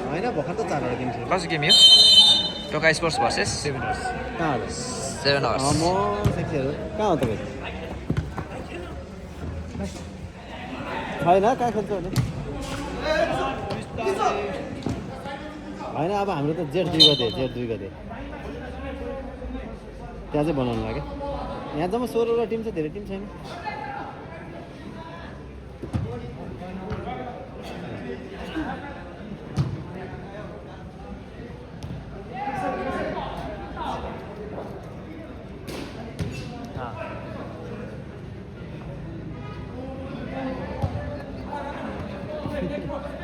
होइन भर्खर त 4 दिन थियो कसको गेम यो टोका स्पोर्ट्स भर्सेस कहाँ हो 7 आवर्स म साथीहरू कहाँ हो तपाईँ छैन कहाँ खेल्छ भने होइन अब हाम्रो त जेठ 2 गते त्यहाँ चाहिँ बनाउनु लाग्यो यहाँ जम्मा 16 वटा टिम छ धेरै टिम छैन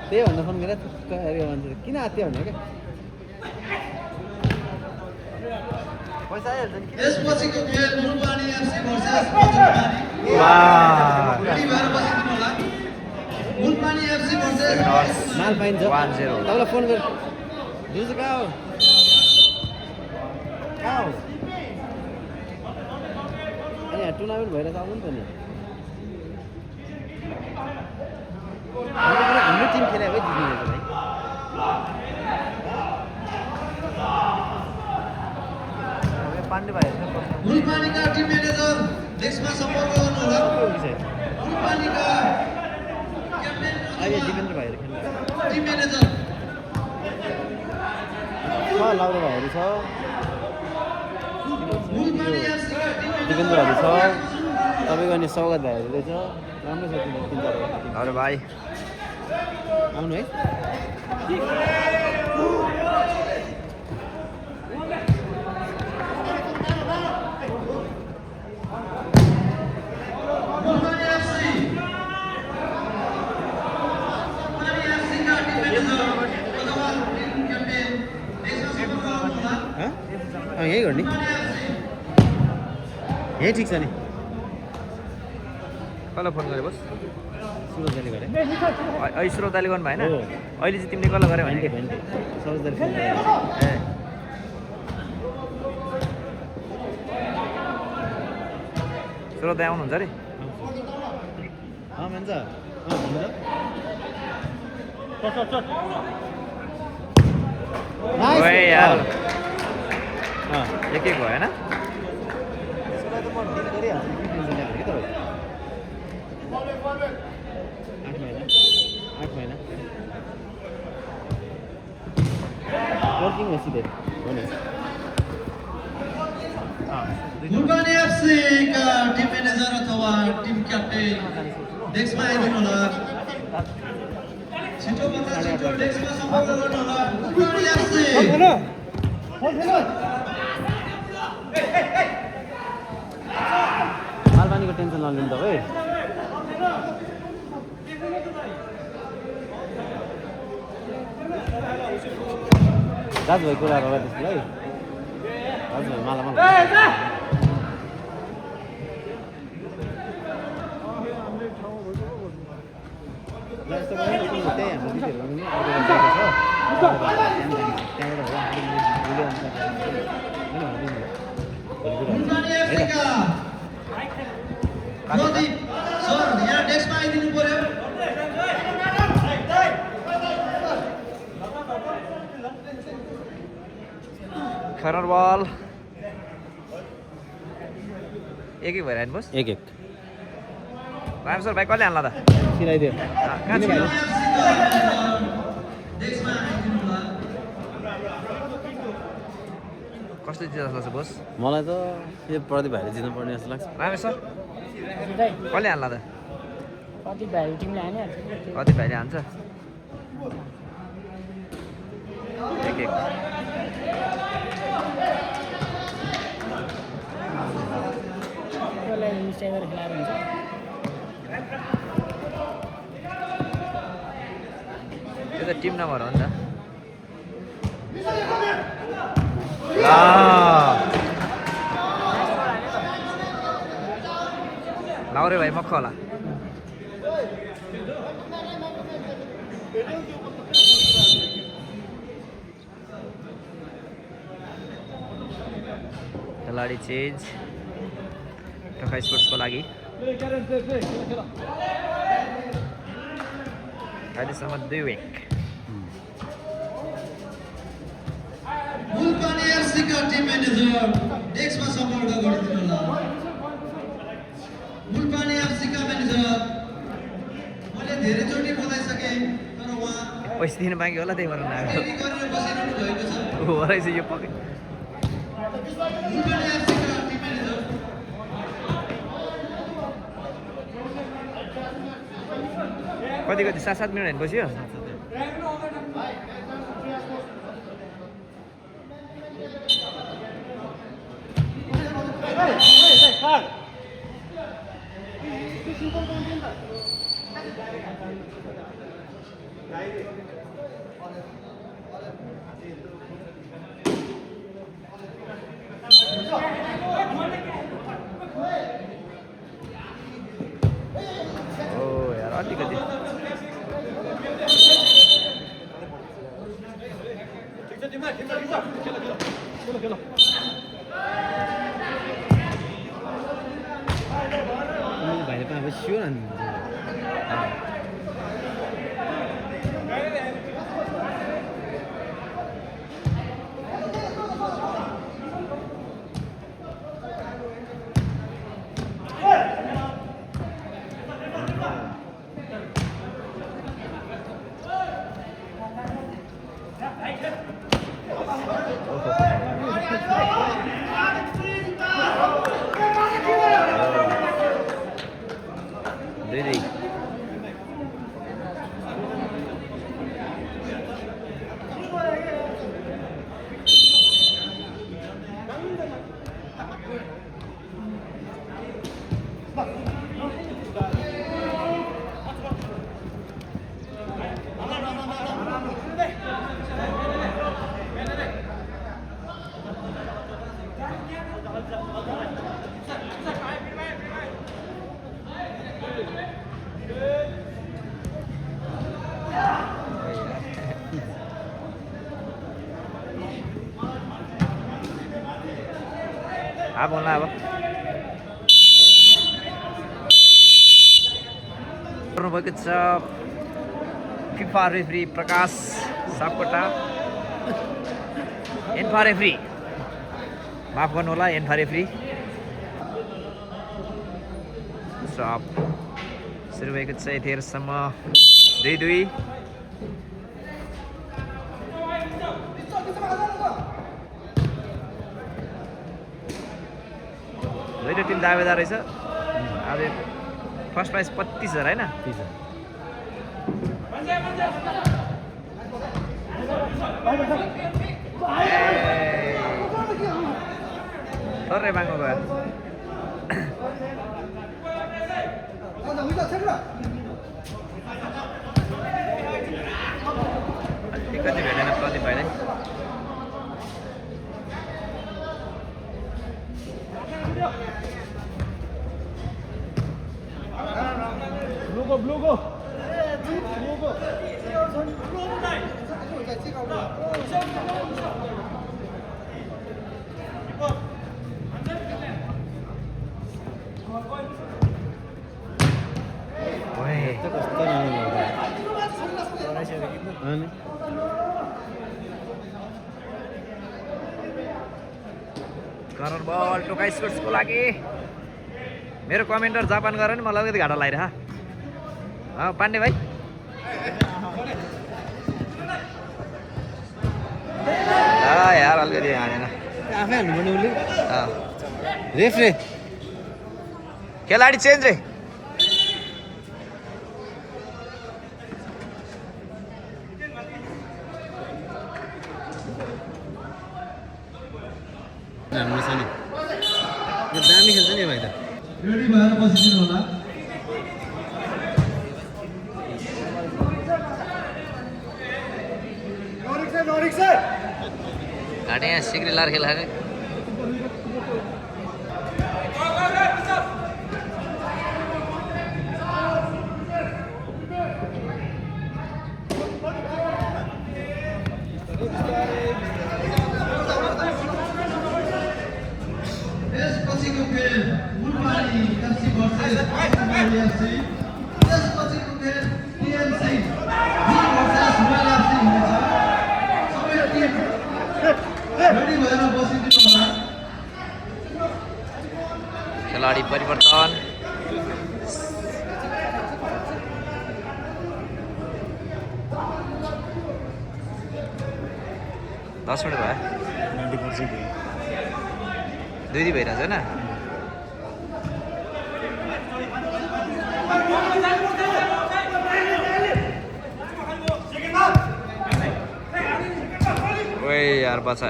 त्यही भन्दा फोन गरेर मान्छे किन आत्यो भने क्या पैसा आइहाल्छ नि यसपछिको खेल नुनपानी एफसी भर्सेस पञ्चपानी रेडी भएर बसिदिनु होला नुनपानी एफसी भर्सेस माल पाइन्छ 1-0 तपाईँलाई फोन गर दिउँसो कहाँ हो अनि यहाँ टुर्नामेन्ट भइरहेको आउनु नि त नि हाम्रो टिम खेले है जित्ने भाइ पाण्डे भाइ नुनपानीका टिम म्यानेजर डेस्कमा सम्पर्क गर्नु होला नुनपानीका क्याप्टेन अहिले दिपेन्द्र भाइहरू खेल्नु टिम म्यानेजर लाउरे भाइहरू छ नुनपानी एफसीका टिम दिपेन्द्रहरू छ तपाईँको अनि सौगात भाइहरू छ राम्रो छ 3-4 अरे भाइ आउनु है नुनपानी एफसी नुनपानी एफसीका टिम म्यानेजर अथवा टिम क्याप्टेन डेस्कमा सम्पर्क गर्नु होला यही गर्ने यही ठिक छ नि कसलाई फोन गरे बस सुरजले गरे अहिले श्रोताले गर्नु भएन हो। अहिले चाहिँ तिमीले कसलाई गरे भने भन्टे सरोजले फोन गरे ए श्रोता आउनुहुन्छ अरे भन्छ ओए यार एक भयो होइन वर्किङ हो सिधै हो नि नुनपानी एफसीका टिम म्यानेजर अथवा टिम क्याप्टेन डेस्कमा आइदिनु होला छिटोभन्दा छिटो डेस्कमा सम्पर्क गर्नु होला नुनपानी एफसी मालपानीको टेन्सन नलिनु तपाईँ दाजुभाइ कुराहरू होला त्यसलाई दाजुभाइ माला त्यही हाम्रो दिदीहरू पनि नुनपानी एफसीका प्रदीप सर यहाँ डेस्कमा आइदिनु पर्यो खरर बल एकै भएर आइन बस एक राम सर भाइ कसले हान्ला त सिलाइदियो कहाँ छिर्नु? डेस्कमा आइदिनु होला कस्तो जित्छ जस्तो लाग्छ बस मलाई त यो प्रदीप भाइले जित्नुपर्ने जस्तो लाग्छ रामेश सर कसले हान्ला त कति भाइ टिमले हान्यो कति भाइले हान्छ एक कसलाई मिस्टेक गरेर खेलाएर हुन्छ त्यो त टिम नम्बर हो नि त लाउरे भाइ मक्ख होला खेलाडी चेन्ज टोका स्पोर्ट्सको लागि अहिलेसम्म 2-1 मुलपानी एफसीका टिम म्यानेजर डेस्कमा सम्पर्क गरिदिनु होला मुलपानी एफसीका म्यानेजर मैले धेरैचोटि बताइसकेँ तर उहाँ पैसा दिनु बाँकी होला त्यही भएर नआएको फेरि गरेर बसिरहनु भएको छ हो रहेछ यो पक्कै मुलपानी एफसीका टिम म्यानेजर कति 7-7 मिनट होइन बस्यो ओ यार अलिकति भाइले पनि अब स्योर अनि अब होला अब गर्नुभएको छ फिफा रेफ्री प्रकाश सापकोटा एन्फा रेफ्री माफ गर्नु होला एन्फा रेफ्री सब सुरु भएको छ यतिखेरसम्म 2-2 दुईवटा टिम दावेदार रहेछ अब फर्स्ट प्राइज 25,000 होइन थोरै बाङ्गो गयो कति भेटेन प्रदीप भाइलाई कर्नर बल टोकाई स्पोर्ट्सको लागि मेरो कमेन्टर जापान गएर नि मलाई अलिकति घाटा लागिरह पाण्डे भाइ यार अलिकति हानेन आफै हान्नुपर्ने उसले रेफ रे खेलाडी चेन्ज रे राम्रो छ नि यो दामी खेल्छ नि भाइ त रेडी भएर बसिदिनु होला घाटे यहाँ सिक्री लार खेला है त्यसपछिको खेल मुलपानी एफसी भर्सेस एफसी त्यसपछिको खेल टिएमसी परिवर्तन 10 मिनट भयो 2 भइरहेछ होइन ओए यार बचा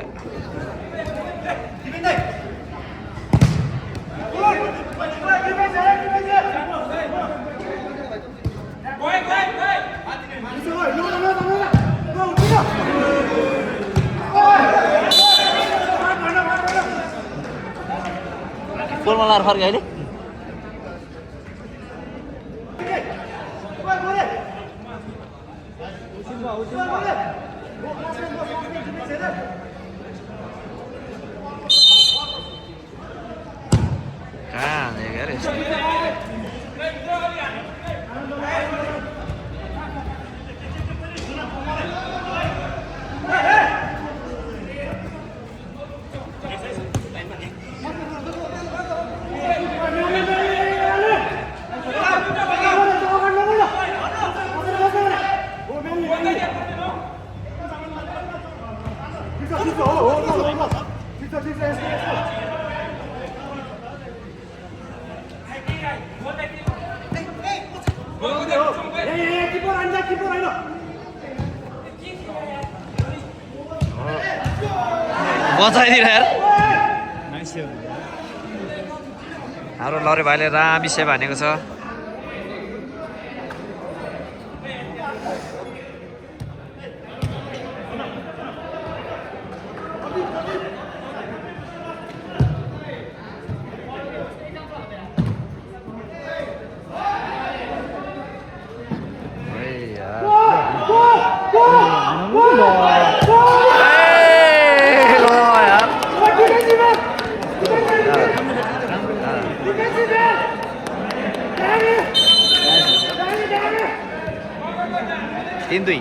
गोलमा लाएर फर्क्यो अहिले कहाँ यार बचाइदिएर यार हाम्रो लरे भाइले रामी सेवा भनेको छ तीन दुई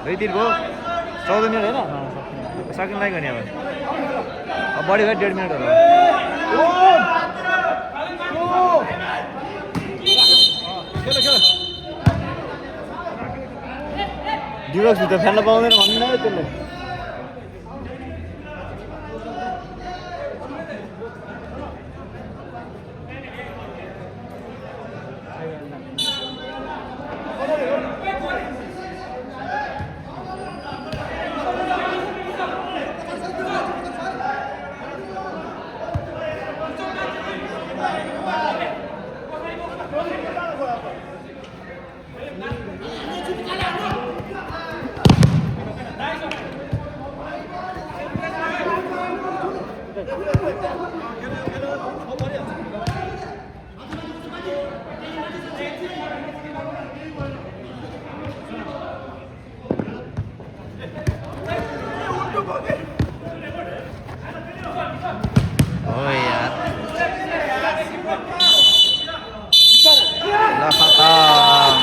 दुई दिन भयो 14 मिनट होइन सकिन लाग्यो नि अब बढी भयो 1.5 मिनट डिबक्स भित्र फेर्न पाउँदैन भन्नु त्यसले खतम